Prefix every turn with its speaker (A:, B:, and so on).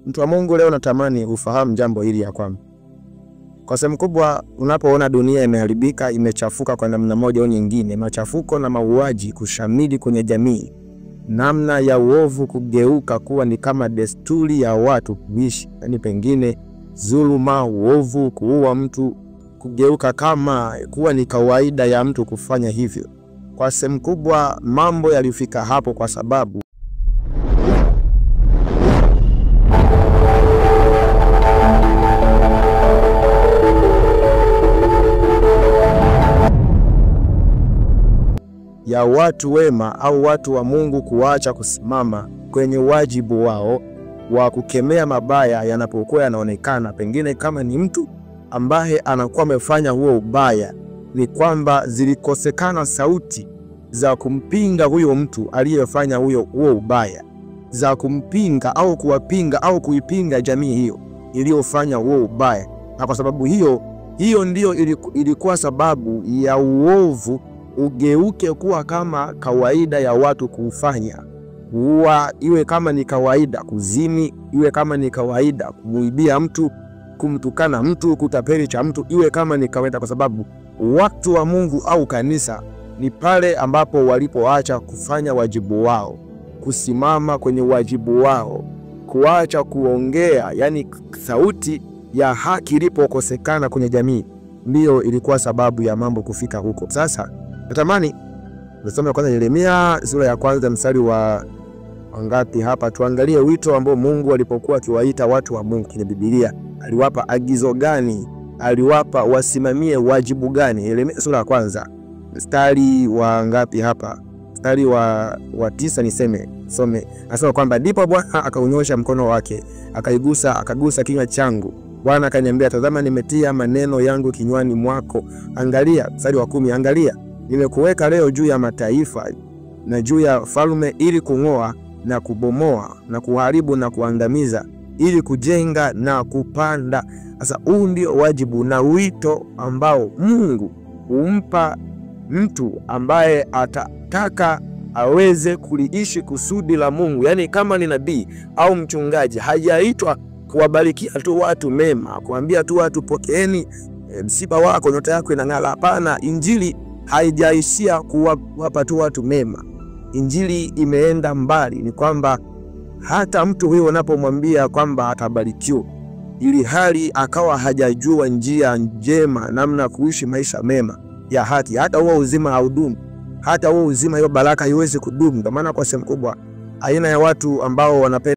A: Mtu wa Mungu, leo natamani ufahamu jambo hili ya kwamba kwa sehemu kubwa unapoona dunia imeharibika, imechafuka kwa namna moja au nyingine, machafuko na mauaji kushamili kwenye jamii, namna ya uovu kugeuka kuwa ni kama desturi ya watu kuishi, yani pengine dhuluma, uovu, kuua mtu kugeuka kama kuwa ni kawaida ya mtu kufanya hivyo. Kwa sehemu kubwa mambo yalifika hapo kwa sababu ya watu wema au watu wa Mungu kuacha kusimama kwenye wajibu wao wa kukemea mabaya yanapokuwa yanaonekana. Pengine kama ni mtu ambaye anakuwa amefanya huo ubaya, ni kwamba zilikosekana sauti za kumpinga huyo mtu aliyefanya huo ubaya, za kumpinga au kuwapinga au kuipinga jamii hiyo iliyofanya huo ubaya. Na kwa sababu hiyo ndio ilikuwa sababu ya uovu ugeuke kuwa kama kawaida ya watu kufanya. Kuua iwe kama ni kawaida, kuzini iwe kama ni kawaida, kumuibia mtu, kumtukana mtu, kutapeli cha mtu iwe kama ni kawaida, kwa sababu watu wa Mungu au kanisa ni pale ambapo walipoacha kufanya wajibu wao, kusimama kwenye wajibu wao, kuacha kuongea, yani sauti ya haki ilipokosekana kwenye jamii, ndio ilikuwa sababu ya mambo kufika huko. Sasa natamani tusome kwanza Yeremia sura ya kwanza mstari wa ngapi hapa, tuangalie wito ambao Mungu alipokuwa akiwaita watu wa Mungu kwenye Biblia. Aliwapa agizo gani? Aliwapa wasimamie wajibu gani? Yeremia sura ya kwanza mstari wa ngapi hapa? Mstari wa 9 some. Anasema kwamba ndipo Bwana akaunyosha mkono wake, akagusa kinywa changu. Bwana akaniambia, tazama nimetia maneno yangu kinywani mwako. Angalia mstari wa 10, angalia nimekuweka leo juu ya mataifa na juu ya falme, ili kung'oa na kubomoa na kuharibu na kuangamiza, ili kujenga na kupanda. Sasa huu ndio wajibu na wito ambao Mungu humpa mtu ambaye atataka aweze kuliishi kusudi la Mungu. Yani kama ni nabii au mchungaji, hajaitwa kuwabarikia tu watu mema, kuambia tu watu pokeeni msiba wako, nyota yako inang'ala. Hapana, injili haijaishia kuwapa tu watu mema. Injili imeenda mbali, ni kwamba hata mtu huyo unapomwambia kwamba atabarikiwa, ili hali akawa hajajua njia njema, namna kuishi maisha mema ya haki, hata huo uzima haudumu, hata huo uzima, hiyo baraka haiwezi kudumu. Kwa maana kwa sehemu kubwa aina ya watu ambao wanapenda